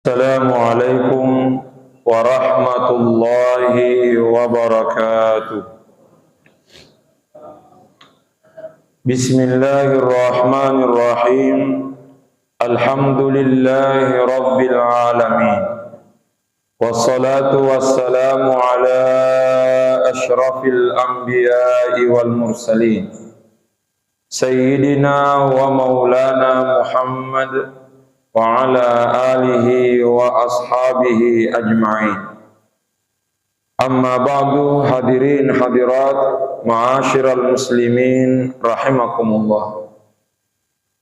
Assalamualaikum warahmatullahi wabarakatuh. Bismillahirrahmanirrahim. Alhamdulillahi rabbil alamin. Wassalatu wassalamu ala asyrafil anbiya'i wal mursalin. Sayyidina wa maulana Muhammad wa ala alihi wa ashabihi ajma'in. Amma ba'du, hadirin hadirat ma'asyiral muslimin rahimakumullah.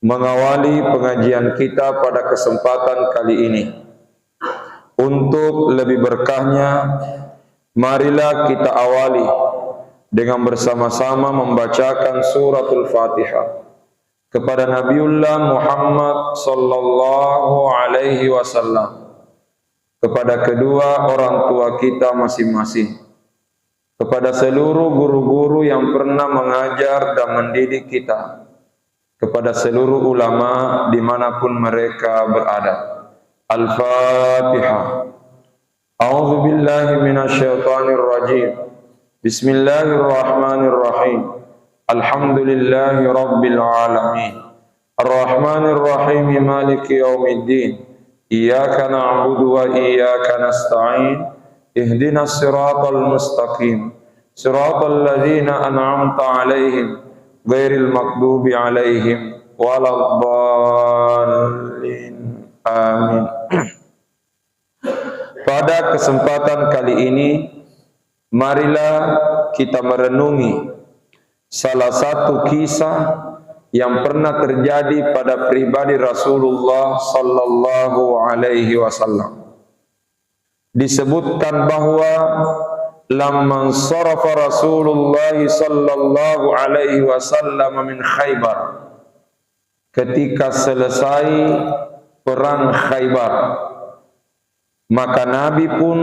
Mengawali pengajian kita pada kesempatan kali ini, untuk lebih berkahnya, marilah kita awali dengan bersama-sama membacakan suratul Fatihah kepada Nabiullah Muhammad sallallahu alaihi wasallam, kepada kedua orang tua kita masing-masing, kepada seluruh guru-guru yang pernah mengajar dan mendidik kita, kepada seluruh ulama dimanapun mereka berada. Al-Fatihah. A'udzu billahi minasyaitonir rajim. Bismillahirrahmanirrahim. Alhamdulillahi rabbil alamin. Ar-Rahmanir Rahim, Maliki yaumiddin. Iyyaka na'budu wa iyyaka nasta'in. Ihdinas siratal mustaqim. Siratal ladzina an'amta 'alaihim ghairil maghdubi 'alaihim waladdallin. Amin. Pada kesempatan kali ini, marilah kita merenungi salah satu kisah yang pernah terjadi pada pribadi Rasulullah sallallahu alaihi wasallam. Disebutkan bahwa lamman sarafa Rasulullah sallallahu alaihi wasallam min Khaybar, ketika selesai perang Khaybar, maka Nabi pun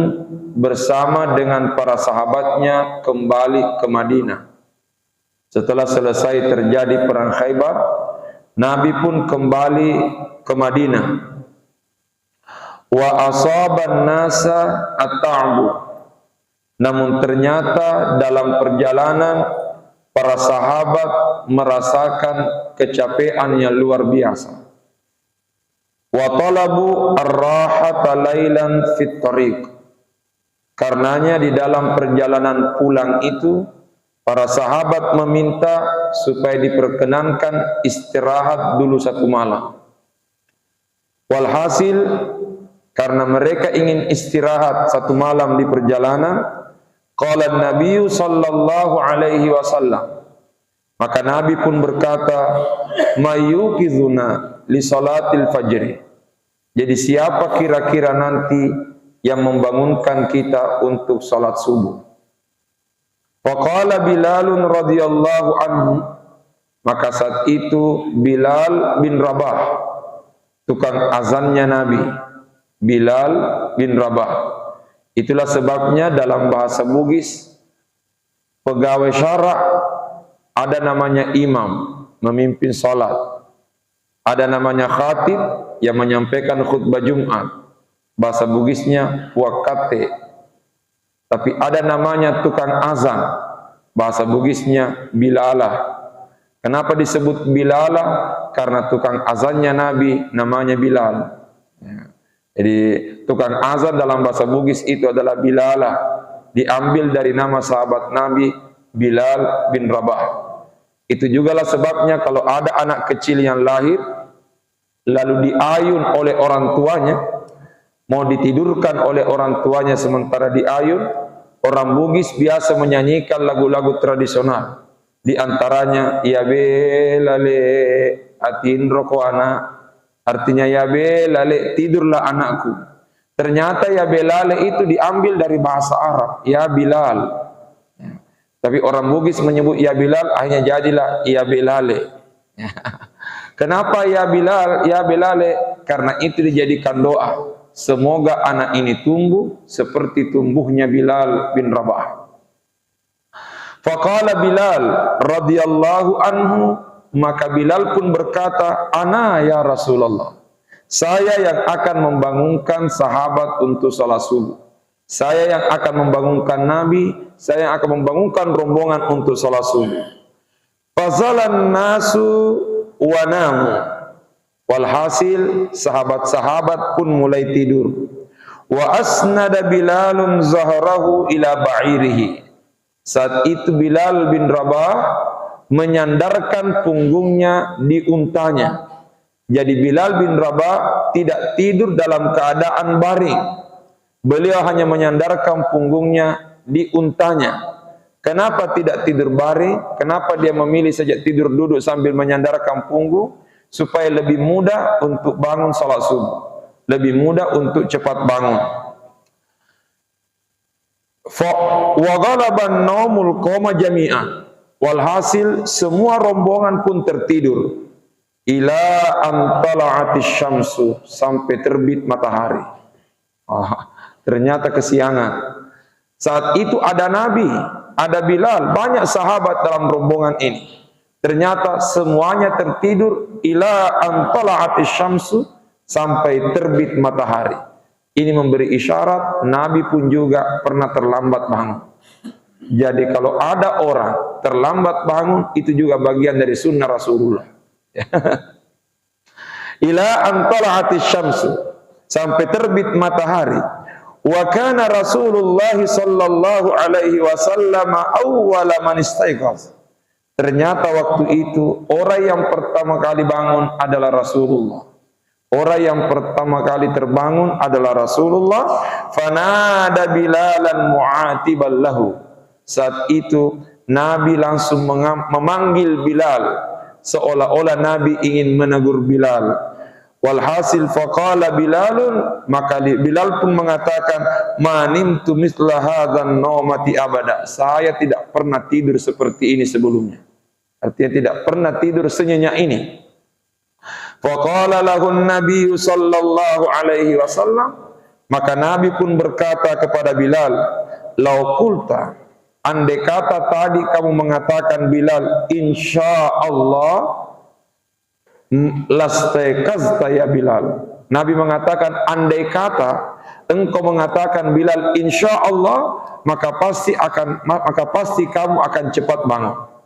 bersama dengan para sahabatnya kembali ke Madinah. Setelah selesai terjadi perang Khaybar, Nabi pun kembali ke Madinah. Wa asaban nasa at-ta'bu. Namun ternyata dalam perjalanan para sahabat merasakan kecapean yang luar biasa. Wa talabu ar-rahata lailan fit tariq. Karenanya di dalam perjalanan pulang itu, para sahabat meminta supaya diperkenankan istirahat dulu satu malam. Walhasil, karena mereka ingin istirahat satu malam di perjalanan, qala Nabi sallallahu alaihi wasallam, maka Nabi pun berkata, mayyukizuna li salatil fajr. Jadi siapa kira-kira nanti yang membangunkan kita untuk salat subuh? Faqala Bilalun radhiyallahu anhu, maka saat itu Bilal bin Rabah, tukang azannya Nabi, Bilal bin Rabah. Itulah sebabnya dalam bahasa Bugis, pegawai syarak ada namanya imam, memimpin salat. Ada namanya khatib yang menyampaikan khutbah Jumat. Bahasa Bugisnya wakate. Tapi ada namanya tukang azan, bahasa Bugisnya Bilalah. Kenapa disebut Bilalah? Karena tukang azannya Nabi namanya Bilal. Jadi tukang azan dalam bahasa Bugis itu adalah Bilalah, diambil dari nama sahabat Nabi Bilal bin Rabah. Itu jugalah sebabnya kalau ada anak kecil yang lahir lalu diayun oleh orang tuanya, mau ditidurkan oleh orang tuanya sementara diayun, orang Bugis biasa menyanyikan lagu-lagu tradisional. Di antaranya ya belale atin roko anak, artinya ya belale tidurlah anakku. Ternyata ya belale itu diambil dari bahasa Arab, ya Bilal. Tapi orang Bugis menyebut ya Bilal, akhirnya jadilah ya belale. Kenapa ya Bilal, ya belale? Karena itu dijadikan doa. Semoga anak ini tumbuh seperti tumbuhnya Bilal bin Rabah. Faqala Bilal radhiyallahu anhu, maka Bilal pun berkata, ana ya Rasulullah, Saya yang akan membangunkan sahabat untuk salat subuh. Saya yang akan membangunkan Nabi, saya yang akan membangunkan rombongan untuk salat subuh. Fazalan nasu wa namu. Walhasil sahabat-sahabat pun mulai tidur. Wa asnada Bilalun zahrahu ila ba'irihi. Saat itu Bilal bin Rabah menyandarkan punggungnya di untanya. Jadi Bilal bin Rabah tidak tidur dalam keadaan baring. Beliau hanya menyandarkan punggungnya di untanya. Kenapa tidak tidur baring? Kenapa dia memilih saja tidur duduk sambil menyandarkan punggung? Supaya lebih mudah untuk bangun salat subuh. Lebih mudah untuk cepat bangun. Wa ghalaban naumul qauma jami'an. Walhasil semua rombongan pun tertidur. Ila antala'atis syamsu, sampai terbit matahari. Ternyata kesiangan. Saat itu ada Nabi, ada Bilal, banyak sahabat dalam rombongan ini. Ternyata semuanya tertidur ila antala'atis syamsu, sampai terbit matahari. Ini memberi isyarat Nabi pun juga pernah terlambat bangun. Jadi kalau ada orang terlambat bangun, itu juga bagian dari sunnah Rasulullah. Ila antala'atis syamsu, sampai terbit matahari. Wa kana Rasulullah sallallahu alaihi wasallam awwala man istaiqaz. Ternyata waktu itu orang yang pertama kali bangun adalah Rasulullah. Orang yang pertama kali terbangun adalah Rasulullah. Fanada Bilalan mu'atiban lahu. Saat itu Nabi langsung memanggil Bilal, seolah-olah Nabi ingin menegur Bilal. Walhasil faqala Bilalun, maka Bilal pun mengatakan, manimtu misla hadzan naumati abada. Saya tidak pernah tidur seperti ini sebelumnya. Artinya tidak pernah tidur senyenyak ini. Faqala lahun Nabi sallallahu alaihi wasallam, maka Nabi pun berkata kepada Bilal, lau qulta, andai kata tadi kamu mengatakan Bilal, insyaallah lastaiqazta ya Bilal. Nabi mengatakan andai kata engkau mengatakan Bilal insyaallah, maka pasti kamu akan cepat bangun.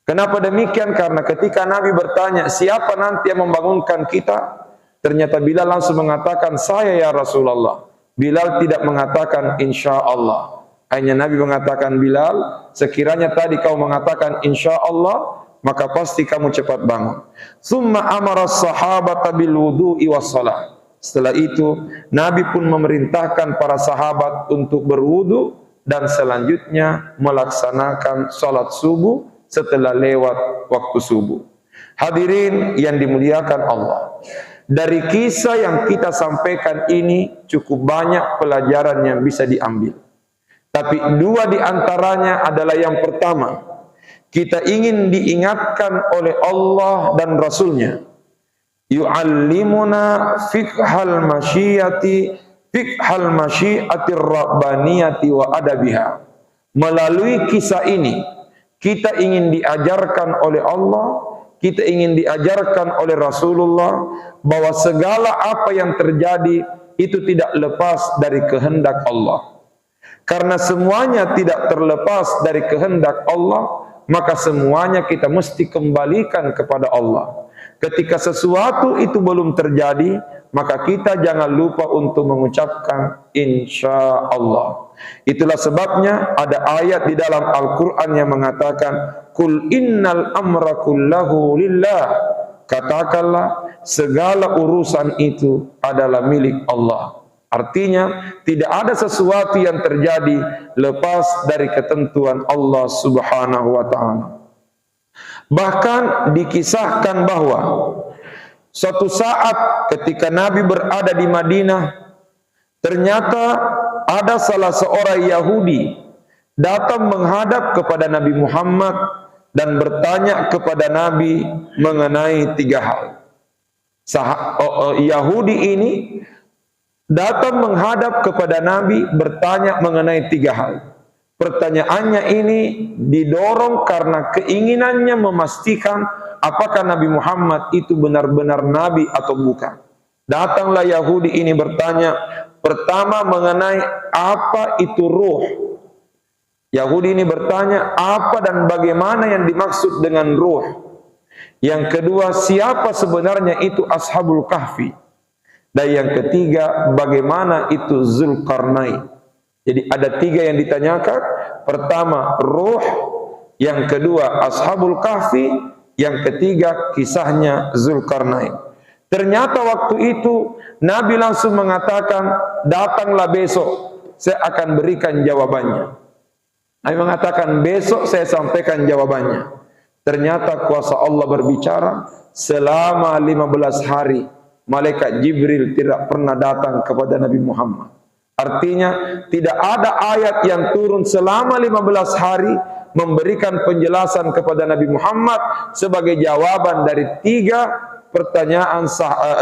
Kenapa demikian? Karena ketika Nabi bertanya siapa nanti yang membangunkan kita, ternyata Bilal langsung mengatakan saya ya Rasulullah. Bilal tidak mengatakan insyaallah. Hanya Nabi mengatakan Bilal, sekiranya tadi kau mengatakan insyaallah, maka pasti kamu cepat bangun. Summa amara as-sahabata bil wudu'i was-shalah. Setelah itu Nabi pun memerintahkan para sahabat untuk berwudu dan selanjutnya melaksanakan salat subuh setelah lewat waktu subuh. Hadirin yang dimuliakan Allah, dari kisah yang kita sampaikan ini cukup banyak pelajaran yang bisa diambil. Tapi dua di antaranya adalah yang pertama, kita ingin diingatkan oleh Allah dan Rasulnya. Yu'allimuna fiqhal masyiatir rabbaniyati wa adabiha. Melalui kisah ini kita ingin diajarkan oleh Allah, kita ingin diajarkan oleh Rasulullah bahwa segala apa yang terjadi itu tidak lepas dari kehendak Allah. Karena semuanya tidak terlepas dari kehendak Allah, maka semuanya kita mesti kembalikan kepada Allah. Ketika sesuatu itu belum terjadi, maka kita jangan lupa untuk mengucapkan insya Allah. Itulah sebabnya ada ayat di dalam Al-Quran yang mengatakan, Kul innal amra kullahu lillah. Katakanlah segala urusan itu adalah milik Allah. Artinya tidak ada sesuatu yang terjadi lepas dari ketentuan Allah Subhanahu wa ta'ala. Bahkan dikisahkan bahwa suatu saat ketika Nabi berada di Madinah, ternyata ada salah seorang Yahudi datang menghadap kepada Nabi Muhammad dan bertanya kepada Nabi mengenai tiga hal. Yahudi ini datang menghadap kepada Nabi bertanya mengenai tiga hal. Pertanyaannya ini didorong karena keinginannya memastikan apakah Nabi Muhammad itu benar-benar Nabi atau bukan. Datanglah Yahudi ini bertanya, pertama mengenai apa itu ruh. Yahudi ini bertanya apa dan bagaimana yang dimaksud dengan ruh. Yang kedua, siapa sebenarnya itu Ashabul Kahfi. Dan yang ketiga, bagaimana itu Zulkarnain. Jadi ada tiga yang ditanyakan. Pertama, ruh. Yang kedua, Ashabul Kahfi. Yang ketiga, kisahnya Zulkarnain. Ternyata waktu itu Nabi langsung mengatakan, datanglah besok, saya akan berikan jawabannya. Nabi mengatakan, besok saya sampaikan jawabannya. Ternyata kuasa Allah berbicara, selama 15 hari malaikat Jibril tidak pernah datang kepada Nabi Muhammad. Artinya tidak ada ayat yang turun selama 15 hari memberikan penjelasan kepada Nabi Muhammad sebagai jawaban dari tiga pertanyaan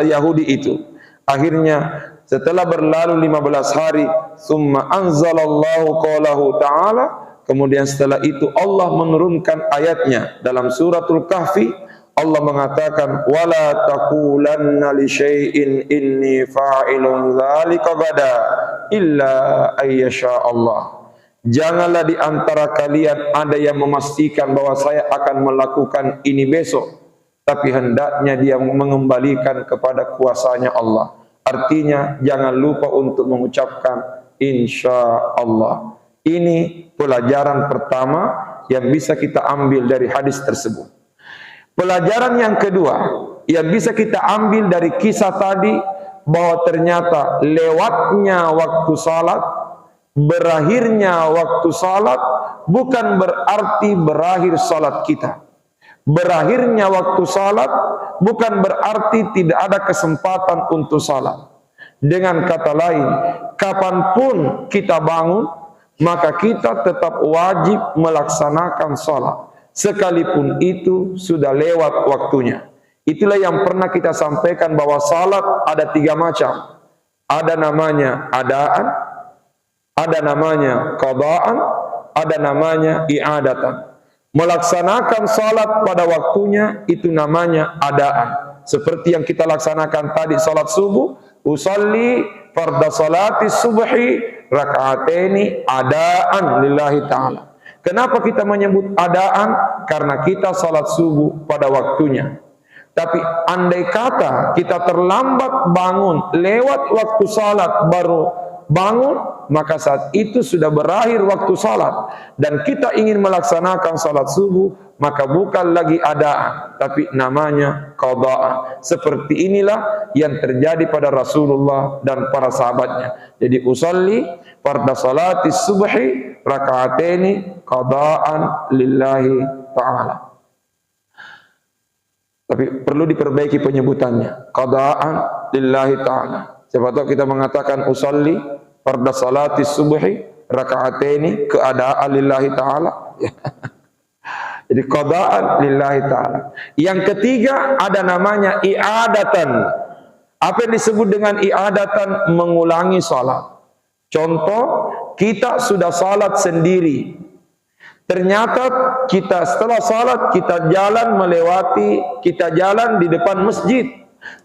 Yahudi itu. Akhirnya setelah berlalu 15 hari, summa anzalallahu qawlahu ta'ala, kemudian setelah itu Allah menurunkan ayatnya dalam suratul Kahfi. Allah mengatakan, wala taqulanna li syai'in inni fa'ilun dzalika gada illa ayyasha Allah. Janganlah di antara kalian ada yang memastikan bahwa saya akan melakukan ini besok, tapi hendaknya dia mengembalikan kepada kuasanya Allah. Artinya jangan lupa untuk mengucapkan insya Allah. Ini pelajaran pertama yang bisa kita ambil dari hadis tersebut. Pelajaran yang kedua yang bisa kita ambil dari kisah tadi, bahwa ternyata lewatnya waktu salat, berakhirnya waktu salat bukan berarti berakhir salat kita. Berakhirnya waktu salat bukan berarti tidak ada kesempatan untuk salat. Dengan kata lain, kapanpun kita bangun, maka kita tetap wajib melaksanakan salat, sekalipun itu sudah lewat waktunya. Itulah yang pernah kita sampaikan, bahwa salat ada tiga macam. Ada namanya adaan, ada namanya qadaan, ada namanya i'adatan. Melaksanakan salat pada waktunya itu namanya adaan. Seperti yang kita laksanakan tadi salat subuh, usalli fardha salati subhi raka'ataini adaan lillahi ta'ala. Kenapa kita menyebut adaan? Karena kita salat subuh pada waktunya. Tapi andai kata kita terlambat bangun, lewat waktu salat baru bangun, maka saat itu sudah berakhir waktu salat, dan kita ingin melaksanakan salat subuh, maka bukan lagi adaan, tapi namanya qada'an. Seperti inilah yang terjadi pada Rasulullah dan para sahabatnya. Jadi usalli fardha salati subhi raka'ataini qada'an lillahi ta'ala. Tapi perlu diperbaiki penyebutannya, qada'an lillahi ta'ala. Siapa tahu kita mengatakan usalli fardha salati subhi raka'ataini, keadaan lillahi ta'ala. Jadi qada'an lillahi ta'ala. Yang ketiga ada namanya i'adatan. Apa yang disebut dengan i'adatan? Mengulangi salat. Contoh, kita sudah salat sendiri. Ternyata kita setelah salat kita jalan di depan masjid.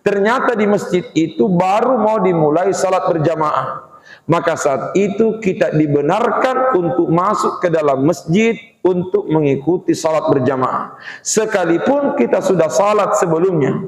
Ternyata di masjid itu baru mau dimulai salat berjamaah. Maka saat itu kita dibenarkan untuk masuk ke dalam masjid untuk mengikuti salat berjamaah. Sekalipun kita sudah salat sebelumnya.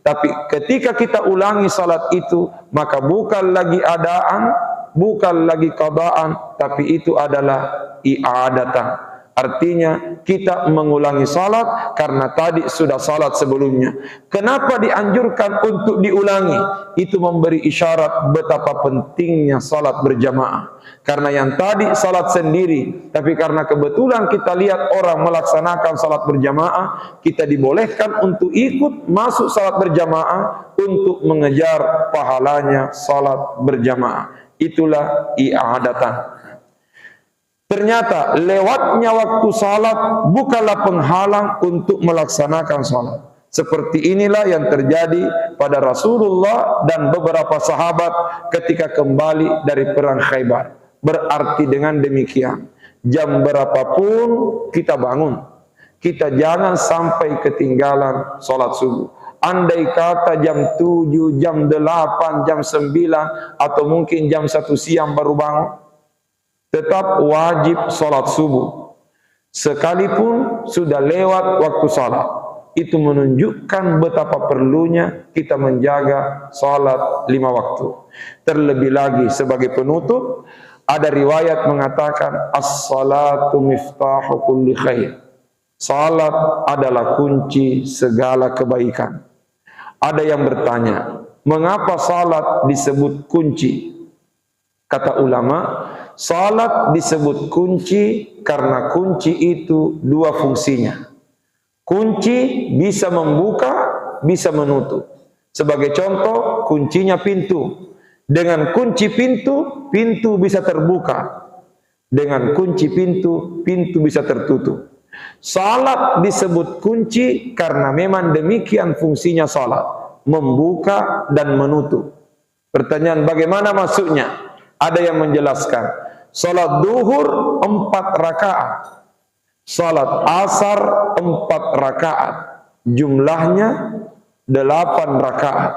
Tapi ketika kita ulangi salat itu, maka bukan lagi adaan, bukan lagi qadaan, tapi itu adalah i'adatan. Artinya kita mengulangi salat karena tadi sudah salat sebelumnya. Kenapa dianjurkan untuk diulangi? Itu memberi isyarat betapa pentingnya salat berjamaah. Karena yang tadi salat sendiri, tapi karena kebetulan kita lihat orang melaksanakan salat berjamaah, kita dibolehkan untuk ikut masuk salat berjamaah untuk mengejar pahalanya salat berjamaah. Itulah i'adatan. Ternyata lewatnya waktu salat bukanlah penghalang untuk melaksanakan salat. Seperti inilah yang terjadi pada Rasulullah dan beberapa sahabat ketika kembali dari perang Khaybar. Berarti dengan demikian, jam berapapun kita bangun, kita jangan sampai ketinggalan salat subuh. andai kata jam 7, jam 8, jam 9, atau mungkin jam 1 siang baru bangun, tetap wajib salat subuh. Sekalipun sudah lewat waktu salat. Itu menunjukkan betapa perlunya kita menjaga salat 5 waktu. Terlebih lagi sebagai penutup, ada riwayat mengatakan as-salatu miftahu kulli khair. Salat adalah kunci segala kebaikan. Ada yang bertanya, mengapa salat disebut kunci? Kata ulama, salat disebut kunci karena kunci itu 2 fungsinya. Kunci bisa membuka, bisa menutup. Sebagai contoh, kuncinya pintu. Dengan kunci pintu, pintu bisa terbuka. Dengan kunci pintu, pintu bisa tertutup. Salat disebut kunci karena memang demikian fungsinya salat, membuka dan menutup. Pertanyaan, bagaimana maksudnya? Ada yang menjelaskan, salat duhur 4 rakaat, salat asar 4 rakaat, jumlahnya 8 rakaat.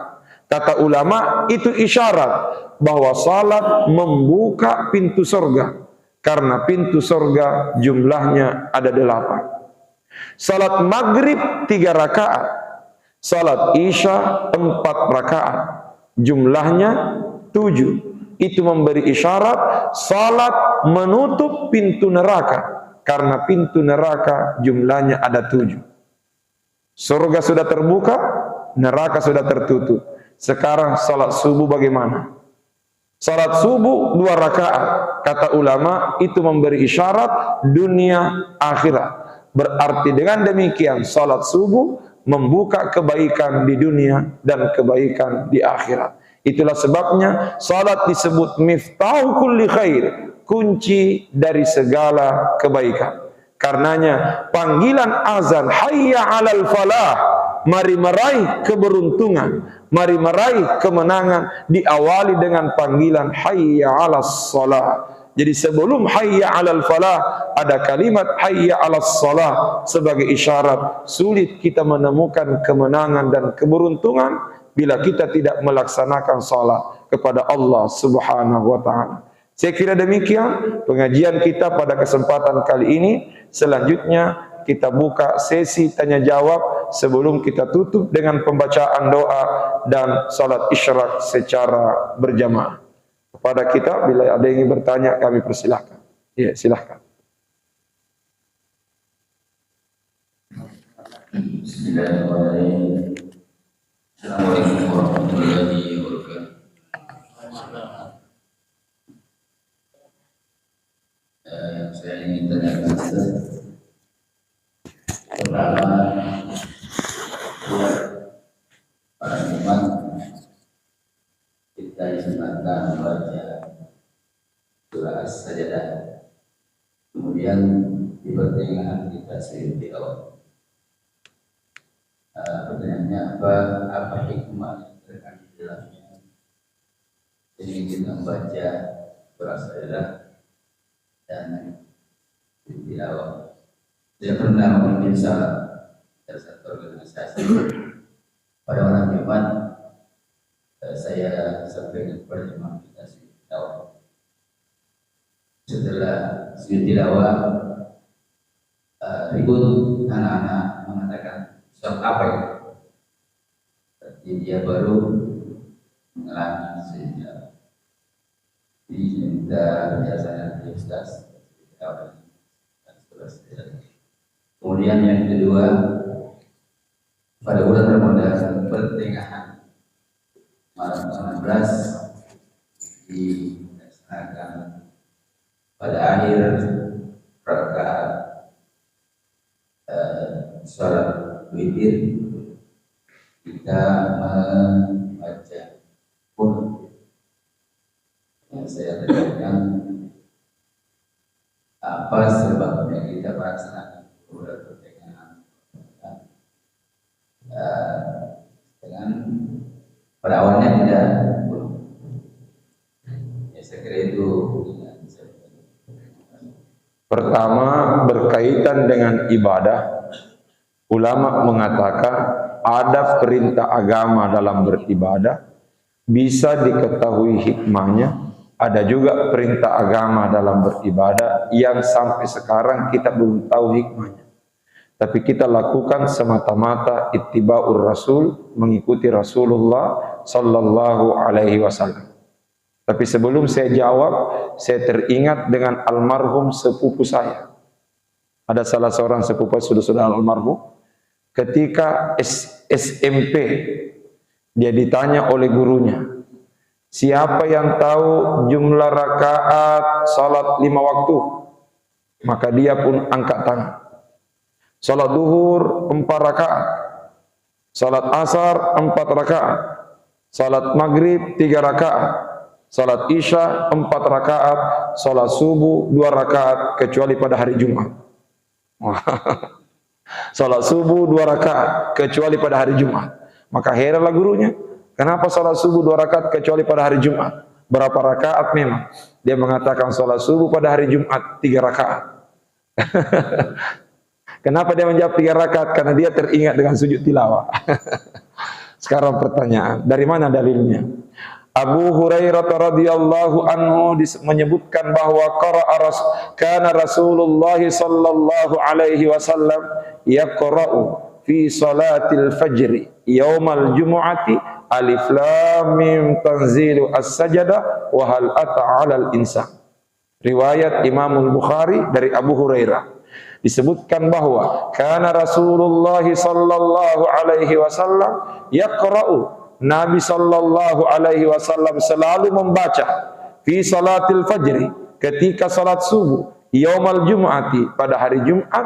Kata ulama, itu isyarat bahwa salat membuka pintu surga, karena pintu surga jumlahnya ada 8. Salat maghrib 3 rakaat, salat isya 4 rakaat, jumlahnya 7. Itu memberi isyarat salat menutup pintu neraka, karena pintu neraka jumlahnya ada 7. Surga sudah terbuka, neraka sudah tertutup. Sekarang salat subuh bagaimana? Salat subuh 2 rakaat. Kata ulama, itu memberi isyarat dunia akhirat. Berarti dengan demikian salat subuh membuka kebaikan di dunia dan kebaikan di akhirat. Itulah sebabnya salat disebut miftahu kulli khair, kunci dari segala kebaikan. Karenanya panggilan azan hayya 'alal falah, mari meraih keberuntungan, mari meraih kemenangan, diawali dengan panggilan hayya 'alas shalah. Jadi sebelum hayya 'alal falah ada kalimat hayya 'alas shalah sebagai isyarat sulit kita menemukan kemenangan dan keberuntungan bila kita tidak melaksanakan salat kepada Allah Subhanahu wa taala. Saya kira demikian pengajian kita pada kesempatan kali ini. Selanjutnya kita buka sesi tanya jawab sebelum kita tutup dengan pembacaan doa dan salat isyraq secara berjamaah. Kepada kita bila ada yang ingin bertanya kami persilahkan. Ya, silahkan. Bismillahirrahmanirrahim. Assalamualaikum warahmatullahi wabarakatuh. Yang saya ingin tanyakan pertama, para imam kita disunahkan membaca surah As-Sajdah, kemudian di pertengahan kita sering tilawah. Pertanyaannya apa hikmah yang terkandung di dalamnya? Jadi kita membaca surah As-Sajdah dan tilawah. Saya pernah memimpin salah satu organisasi pada orang Jumat. Saya sampaikan kepada jemaah kita tilawah. Setelah tilawah, ribut anak-anak mengatakan surat apa ya? Jadi dia baru mengalami sehingga diminta biasanya di Ustaz dan seterusnya. Kemudian yang kedua, pada bulan Ramadan pertengahan malam 16 dilaksanakan pada akhir rakaat salat witir kita membaca Qur'an. Yang saya tanyakan, apa sebabnya kita melaksanakan bulan pertengahan dengan pada awalnya tidak ya, saya kira itu. Pertama, berkaitan dengan ibadah, ulama mengatakan ada perintah agama dalam beribadah, bisa diketahui hikmahnya. Ada juga perintah agama dalam beribadah yang sampai sekarang kita belum tahu hikmahnya. Tapi kita lakukan semata-mata ittiba'ur Rasul, mengikuti Rasulullah sallallahu alaihi wasallam. Tapi sebelum saya jawab, saya teringat dengan almarhum sepupu saya. Ada salah seorang sepupu sudah almarhum, ketika SMP, dia ditanya oleh gurunya, siapa yang tahu jumlah rakaat salat 5 waktu? Maka dia pun angkat tangan. Salat duhur 4 rakaat, salat asar 4 rakaat, salat maghrib 3 rakaat, salat isya 4 rakaat, salat subuh 2 rakaat kecuali pada hari Jumat. Salat subuh 2 rakaat kecuali pada hari Jumat. Maka heranlah gurunya, kenapa salat subuh 2 rakaat kecuali pada hari Jumat? Berapa rakaat memang? Dia mengatakan salat subuh pada hari Jumat 3 rakaat. Kenapa dia menjawab 3 rakaat? Karena dia teringat dengan sujud tilawah. Sekarang pertanyaan, dari mana dalilnya? Abu Hurairah radhiyallahu anhu menyebutkan bahwa kana Rasulullah sallallahu alaihi wasallam yaqra'u fi salatil fajri yaumal jumu'ati alif lam mim tanzilu as-sajdah wa hal ata 'alal insan. Riwayat Imam Al-Bukhari dari Abu Hurairah. Disebutkan bahwa kana Rasulullah sallallahu alaihi wasallam yaqra'u, Nabi sallallahu alaihi wasallam selalu membaca fi salatil fajri, ketika salat subuh, yaumal jumu'ati, pada hari Jumat,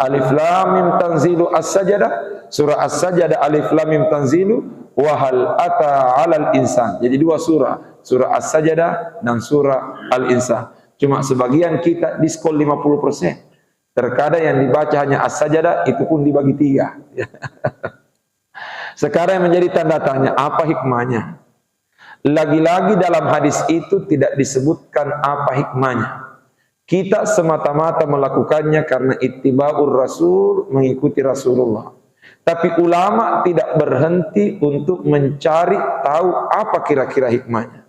alif lam mim tanzilu as-sajdah, surah as-sajdah alif lam mim tanzilu wa hal ata 'alal insan. Jadi 2 surah, surah as-sajdah dan surah al-insan. Cuma sebagian kita diskon 50%. Terkadang yang dibaca hanya as-sajdah, itu pun dibagi 3. Sekarang yang menjadi tanda tanya, apa hikmahnya? Lagi-lagi dalam hadis itu tidak disebutkan apa hikmahnya. Kita semata-mata melakukannya karena ittiba'ur Rasul, mengikuti Rasulullah. Tapi ulama tidak berhenti untuk mencari tahu apa kira-kira hikmahnya.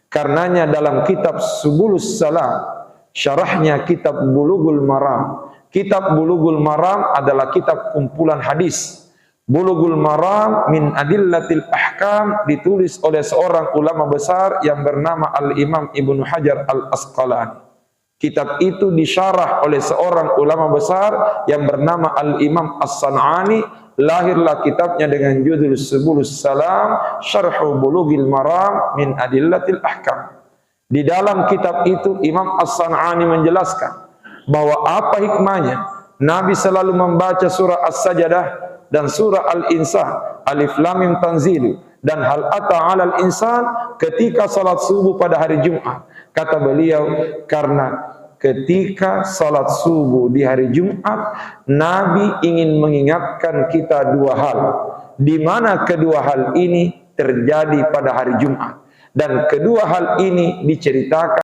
Karenanya dalam kitab Subulus Salam, syarahnya kitab Bulughul Maram. Kitab Bulughul Maram adalah kitab kumpulan hadis. Bulughul Maram min Adillatil Ahkam ditulis oleh seorang ulama besar yang bernama Al-Imam Ibnu Hajar Al-Asqalani. Kitab itu disyarah oleh seorang ulama besar yang bernama Al-Imam As-San'ani. Lahirlah kitabnya dengan judul Subulus Salam, Syarhu Bulughil Maram min Adillatil Ahkam. Di dalam kitab itu Imam As-San'ani menjelaskan bahwa apa hikmahnya Nabi selalu membaca surah As-Sajdah dan surah Al-Insan, alif lam mim tanzilu, dan hal ata 'alal insan ketika salat subuh pada hari Jumat. Kata beliau, karena ketika salat subuh di hari Jumat, Nabi ingin mengingatkan kita 2 hal, di mana kedua hal ini terjadi pada hari Jumat, dan kedua hal ini diceritakan